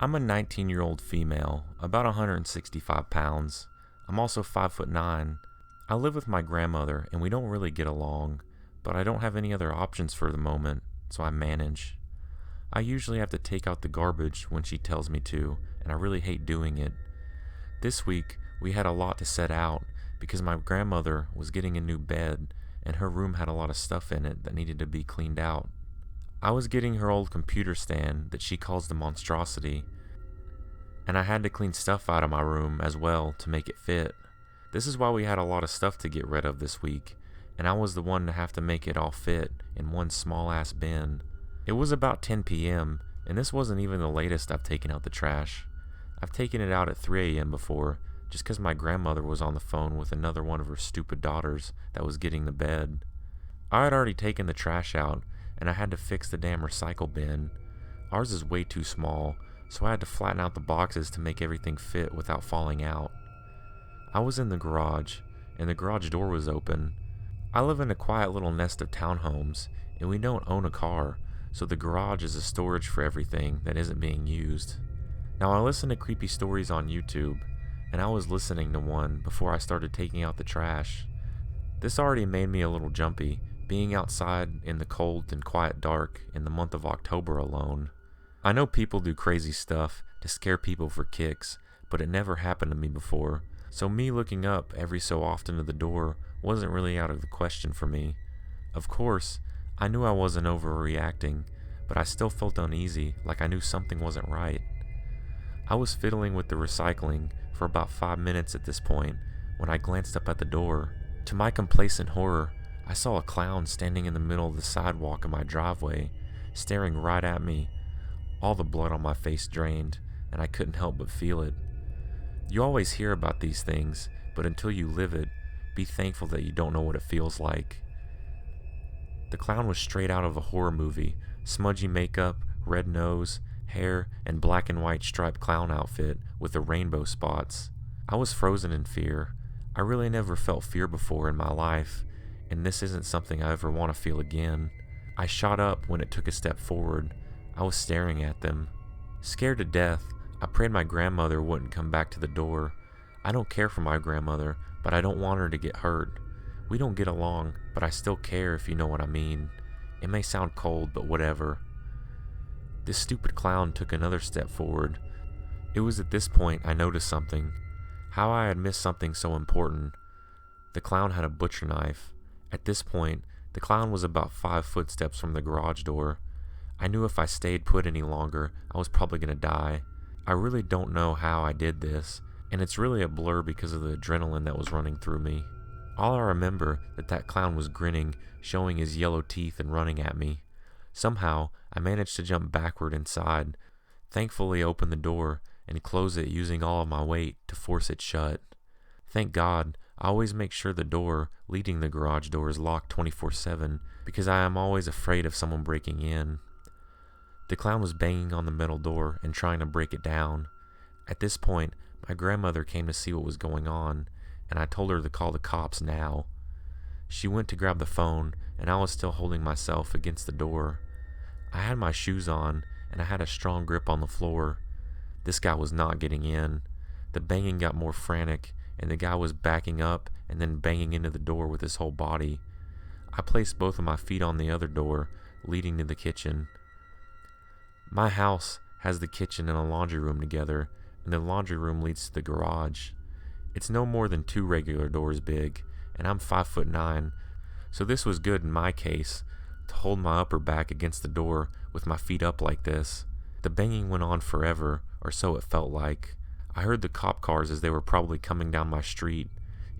I'm a 19-year-old female, about 165 pounds. I'm also 5'9". I live with my grandmother and we don't really get along, but I don't have any other options for the moment, so I manage. I usually have to take out the garbage when she tells me to, and I really hate doing it. This week, we had a lot to set out because my grandmother was getting a new bed and her room had a lot of stuff in it that needed to be cleaned out. I was getting her old computer stand that she calls the monstrosity, and I had to clean stuff out of my room as well to make it fit. This is why we had a lot of stuff to get rid of this week, and I was the one to have to make it all fit in one small ass bin. It was about 10 p.m., and this wasn't even the latest I've taken out the trash. I've taken it out at 3 a.m. before, just because my grandmother was on the phone with another one of her stupid daughters that was getting the bed. I had already taken the trash out, and I had to fix the damn recycle bin. Ours is way too small, so I had to flatten out the boxes to make everything fit without falling out. I was in the garage, and the garage door was open. I live in a quiet little nest of townhomes, and we don't own a car, so the garage is a storage for everything that isn't being used. Now I listen to creepy stories on YouTube, and I was listening to one before I started taking out the trash. This already made me a little jumpy, being outside in the cold and quiet dark in the month of October alone. I know people do crazy stuff to scare people for kicks, but it never happened to me before, so me looking up every so often to the door wasn't really out of the question for me. Of course, I knew I wasn't overreacting, but I still felt uneasy, like I knew something wasn't right. I was fiddling with the recycling for about 5 minutes at this point when I glanced up at the door. To my complacent horror, I saw a clown standing in the middle of the sidewalk of my driveway, staring right at me. All the blood on my face drained, and I couldn't help but feel it. You always hear about these things, but until you live it, be thankful that you don't know what it feels like. The clown was straight out of a horror movie, smudgy makeup, red nose, hair, and black and white striped clown outfit with the rainbow spots. I was frozen in fear. I really never felt fear before in my life, and this isn't something I ever want to feel again. I shot up when it took a step forward. I was staring at them. Scared to death, I prayed my grandmother wouldn't come back to the door. I don't care for my grandmother, but I don't want her to get hurt. We don't get along, but I still care if you know what I mean. It may sound cold, but whatever. This stupid clown took another step forward. It was at this point I noticed something. How I had missed something so important. The clown had a butcher knife. At this point, the clown was about 5 footsteps from the garage door. I knew if I stayed put any longer, I was probably going to die. I really don't know how I did this, and it's really a blur because of the adrenaline that was running through me. All I remember that clown was grinning, showing his yellow teeth and running at me. Somehow, I managed to jump backward inside, thankfully opened the door, and close it using all of my weight to force it shut. Thank God, I always make sure the door leading the garage door is locked 24/7 because I am always afraid of someone breaking in. The clown was banging on the metal door and trying to break it down. At this point, my grandmother came to see what was going on, and I told her to call the cops now. She went to grab the phone, and I was still holding myself against the door. I had my shoes on, and I had a strong grip on the floor. This guy was not getting in. The banging got more frantic, and the guy was backing up and then banging into the door with his whole body. I placed both of my feet on the other door, leading to the kitchen. My house has the kitchen and a laundry room together, and the laundry room leads to the garage. It's no more than 2 regular doors big, and I'm 5'9", so this was good in my case, to hold my upper back against the door with my feet up like this. The banging went on forever, or so it felt like. I heard the cop cars as they were probably coming down my street,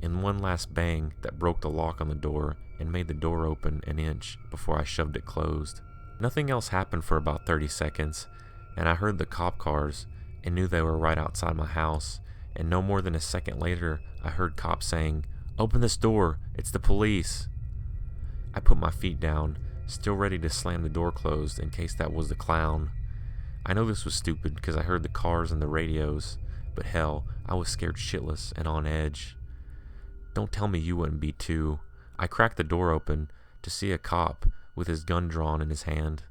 and one last bang that broke the lock on the door and made the door open an inch before I shoved it closed. Nothing else happened for about 30 seconds, and I heard the cop cars and knew they were right outside my house, and no more than a second later, I heard cops saying, "Open this door, it's the police." I put my feet down, still ready to slam the door closed in case that was the clown. I know this was stupid because I heard the cars and the radios, but hell, I was scared shitless and on edge. Don't tell me you wouldn't be too. I cracked the door open to see a cop with his gun drawn in his hand.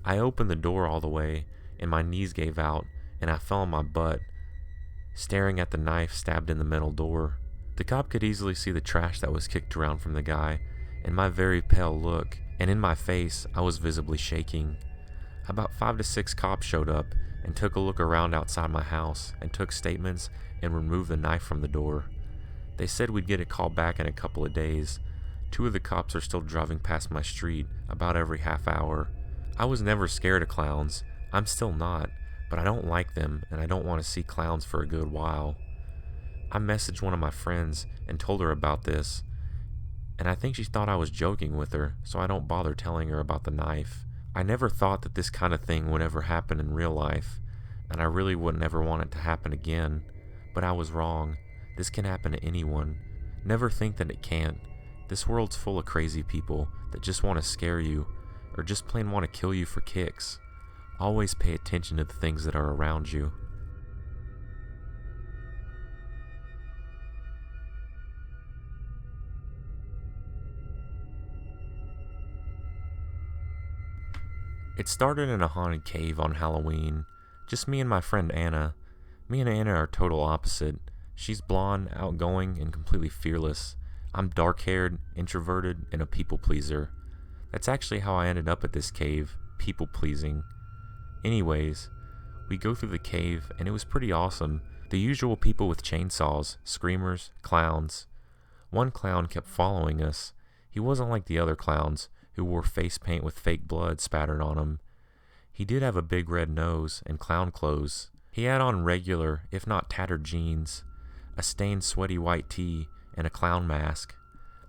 I opened the door all the way, and my knees gave out, and I fell on my butt, staring at the knife stabbed in the metal door. The cop could easily see the trash that was kicked around from the guy, and my very pale look, and in my face, I was visibly shaking. About 5 to 6 cops showed up and took a look around outside my house and took statements and removed the knife from the door. They said we'd get a call back in a couple of days. 2 of the cops are still driving past my street about every half hour. I was never scared of clowns. I'm still not, but I don't like them and I don't want to see clowns for a good while. I messaged one of my friends and told her about this, and I think she thought I was joking with her, so I don't bother telling her about the knife. I never thought that this kind of thing would ever happen in real life, and I really wouldn't ever want it to happen again, but I was wrong. This can happen to anyone. Never think that it can't. This world's full of crazy people that just want to scare you, or just plain want to kill you for kicks. Always pay attention to the things that are around you. It started in a haunted cave on Halloween. Just me and my friend Anna. Me and Anna are total opposite. She's blonde, outgoing, and completely fearless. I'm dark-haired, introverted, and a people-pleaser. That's actually how I ended up at this cave, people-pleasing. Anyways, we go through the cave, and it was pretty awesome. The usual people with chainsaws, screamers, clowns. One clown kept following us. He wasn't like the other clowns, who wore face paint with fake blood spattered on him. He did have a big red nose and clown clothes. He had on regular, if not tattered jeans, a stained sweaty white tee, and a clown mask.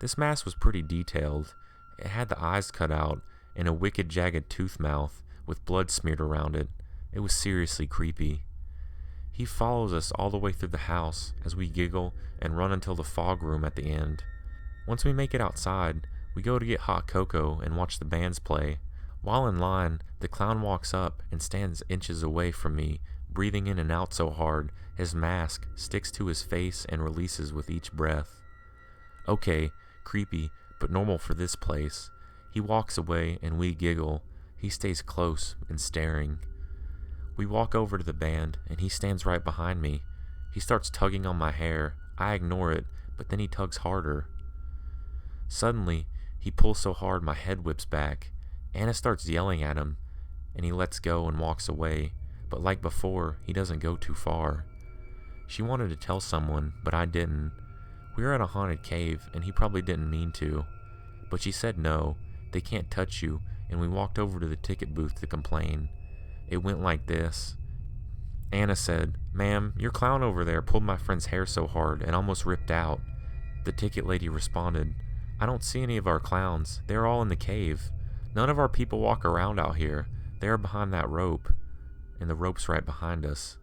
This mask was pretty detailed. It had the eyes cut out and a wicked jagged tooth mouth with blood smeared around it. It was seriously creepy. He follows us all the way through the house as we giggle and run until the fog room at the end. Once we make it outside, we go to get hot cocoa and watch the bands play. While in line, the clown walks up and stands inches away from me, breathing in and out so hard, his mask sticks to his face and releases with each breath. Okay, creepy, but normal for this place. He walks away and we giggle. He stays close and staring. We walk over to the band and he stands right behind me. He starts tugging on my hair. I ignore it, but then he tugs harder. Suddenly, he pulls so hard my head whips back. Anna starts yelling at him, and he lets go and walks away, but like before, he doesn't go too far. She wanted to tell someone, but I didn't. We were in a haunted cave, and he probably didn't mean to. But she said no, they can't touch you, and we walked over to the ticket booth to complain. It went like this. Anna said, "Ma'am, your clown over there pulled my friend's hair so hard and almost ripped out." The ticket lady responded, "I don't see any of our clowns. They're all in the cave. None of our people walk around out here. They are behind that rope." And the rope's right behind us.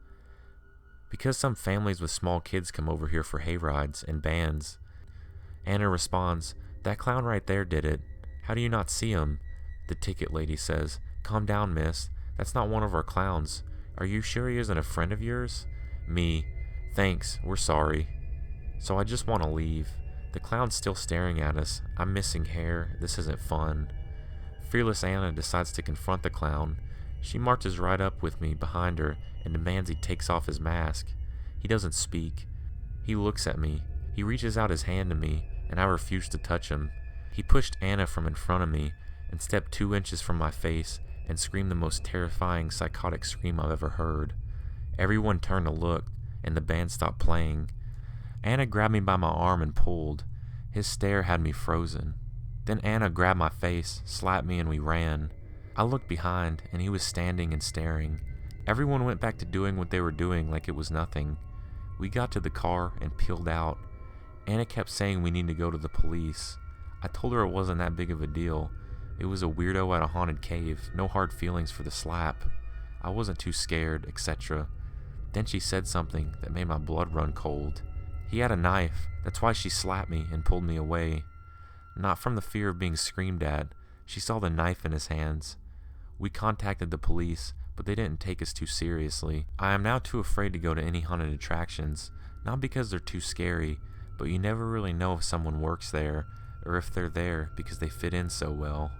Because some families with small kids come over here for hay rides and bands. Anna responds, "That clown right there did it. How do you not see him?" The ticket lady says, "Calm down, miss. That's not one of our clowns. Are you sure he isn't a friend of yours?" Me, "Thanks, we're sorry." So I just want to leave. The clown's still staring at us. I'm missing hair. This isn't fun. Fearless Anna decides to confront the clown. She marches right up with me behind her and demands he takes off his mask. He doesn't speak. He looks at me. He reaches out his hand to me, and I refuse to touch him. He pushed Anna from in front of me and stepped 2 inches from my face and screamed the most terrifying psychotic scream I've ever heard. Everyone turned to look, and the band stopped playing. Anna grabbed me by my arm and pulled. His stare had me frozen. Then Anna grabbed my face, slapped me, and we ran. I looked behind, and he was standing and staring. Everyone went back to doing what they were doing like it was nothing. We got to the car and peeled out. Anna kept saying we need to go to the police. I told her it wasn't that big of a deal. It was a weirdo at a haunted cave, no hard feelings for the slap. I wasn't too scared, etc. Then she said something that made my blood run cold. He had a knife. That's why she slapped me and pulled me away. Not from the fear of being screamed at. She saw the knife in his hands. We contacted the police, but they didn't take us too seriously. I am now too afraid to go to any haunted attractions. Not because they're too scary, but you never really know if someone works there, or if they're there because they fit in so well.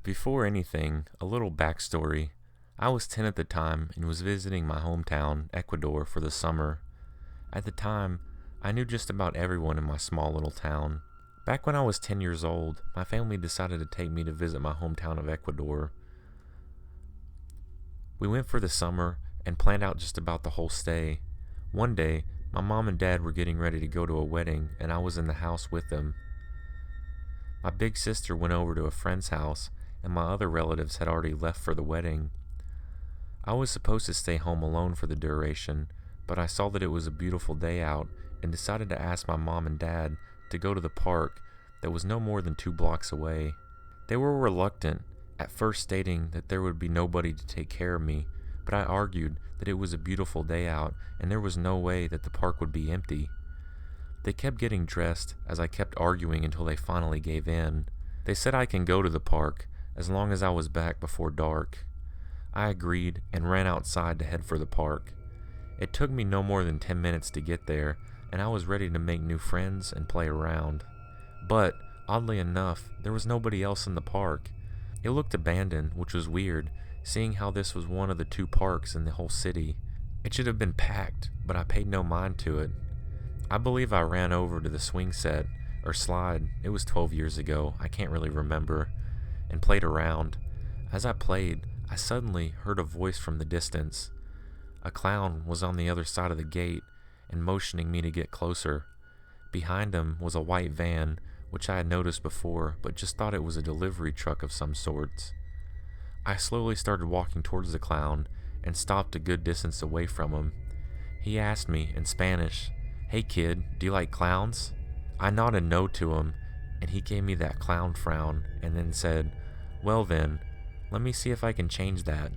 Before anything, a little backstory. I was 10 at the time and was visiting my hometown, Ecuador, for the summer. At the time, I knew just about everyone in my small little town. Back when I was 10 years old, my family decided to take me to visit my hometown of Ecuador. We went for the summer and planned out just about the whole stay. One day, my mom and dad were getting ready to go to a wedding and I was in the house with them. My big sister went over to a friend's house and my other relatives had already left for the wedding. I was supposed to stay home alone for the duration, but I saw that it was a beautiful day out and decided to ask my mom and dad to go to the park that was no more than 2 blocks away. They were reluctant, at first stating that there would be nobody to take care of me, but I argued that it was a beautiful day out and there was no way that the park would be empty. They kept getting dressed as I kept arguing until they finally gave in. They said I can go to the park as long as I was back before dark. I agreed and ran outside to head for the park. It took me no more than 10 minutes to get there, and I was ready to make new friends and play around. But, oddly enough, there was nobody else in the park. It looked abandoned, which was weird, seeing how this was one of the 2 parks in the whole city. It should have been packed, but I paid no mind to it. I believe I ran over to the swing set, or slide, it was 12 years ago, I can't really remember, and played around. As I played, I suddenly heard a voice from the distance. A clown was on the other side of the gate and motioning me to get closer. Behind him was a white van, which I had noticed before, but just thought it was a delivery truck of some sorts. I slowly started walking towards the clown and stopped a good distance away from him. He asked me in Spanish, "Hey kid, do you like clowns?" I nodded no to him, and he gave me that clown frown and then said, "Well then, let me see if I can change that."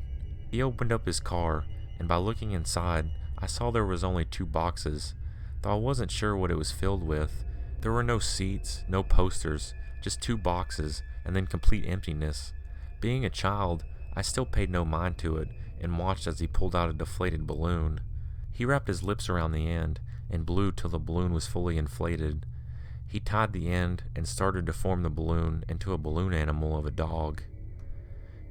He opened up his car, and by looking inside, I saw there was only 2 boxes, though I wasn't sure what it was filled with. There were no seats, no posters, just 2 boxes, and then complete emptiness. Being a child, I still paid no mind to it, and watched as he pulled out a deflated balloon. He wrapped his lips around the end, and blew till the balloon was fully inflated. He tied the end, and started to form the balloon into a balloon animal of a dog.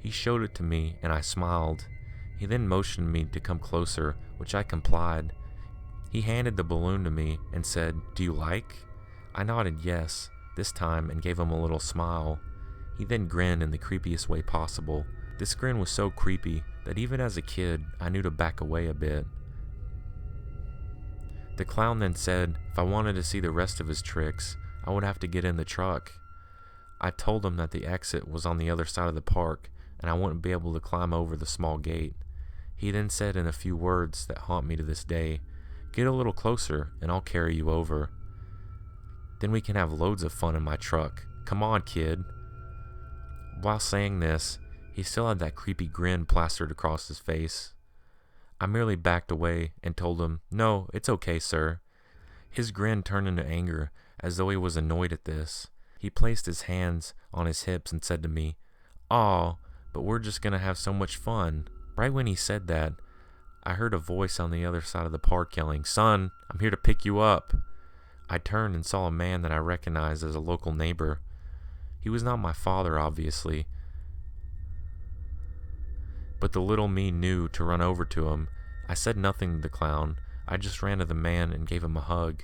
He showed it to me, and I smiled. He then motioned me to come closer, which I complied. He handed the balloon to me and said, "Do you like?" I nodded yes, this time, and gave him a little smile. He then grinned in the creepiest way possible. This grin was so creepy that even as a kid, I knew to back away a bit. The clown then said if I wanted to see the rest of his tricks, I would have to get in the truck. I told him that the exit was on the other side of the park, and I wouldn't be able to climb over the small gate. He then said in a few words that haunt me to this day, "Get a little closer and I'll carry you over. Then we can have loads of fun in my truck. Come on, kid." While saying this, he still had that creepy grin plastered across his face. I merely backed away and told him, "No, it's okay, sir." His grin turned into anger, as though he was annoyed at this. He placed his hands on his hips and said to me, "Aw, but we're just gonna have so much fun." Right when he said that, I heard a voice on the other side of the park yelling, "Son, I'm here to pick you up." I turned and saw a man that I recognized as a local neighbor. He was not my father, obviously, but the little me knew to run over to him. I said nothing to the clown. I just ran to the man and gave him a hug.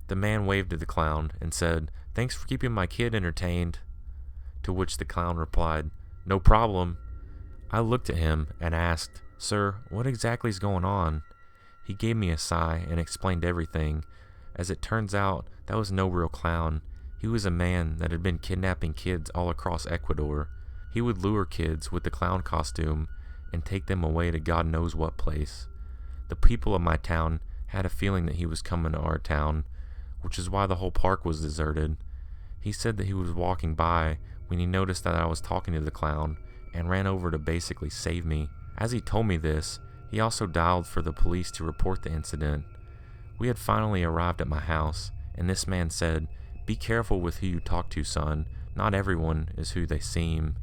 The man waved to the clown and said, "Thanks for keeping my kid entertained." To which the clown replied, "No problem." I looked at him and asked, "Sir, what exactly is going on?" He gave me a sigh and explained everything. As it turns out, that was no real clown. He was a man that had been kidnapping kids all across Ecuador. He would lure kids with the clown costume and take them away to God knows what place. The people of my town had a feeling that he was coming to our town, which is why the whole park was deserted. He said that he was walking by when he noticed that I was talking to the clown and ran over to basically save me. As he told me this, he also dialed for the police to report the incident. We had finally arrived at my house, and this man said, "Be careful with who you talk to, son. Not everyone is who they seem."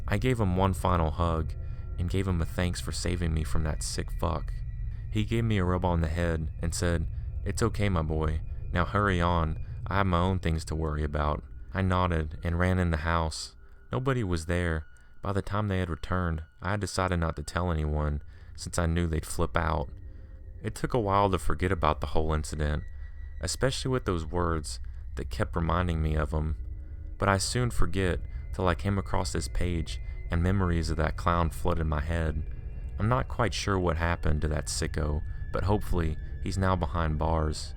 I gave him one final hug and gave him a thanks for saving me from that sick fuck. He gave me a rub on the head and said, "It's okay, my boy. Now hurry on. I have my own things to worry about." I nodded and ran in the house. Nobody was there. By the time they had returned, I had decided not to tell anyone, since I knew they'd flip out. It took a while to forget about the whole incident, especially with those words that kept reminding me of him. But I soon forget till I came across this page and memories of that clown flooded my head. I'm not quite sure what happened to that sicko, but hopefully he's now behind bars.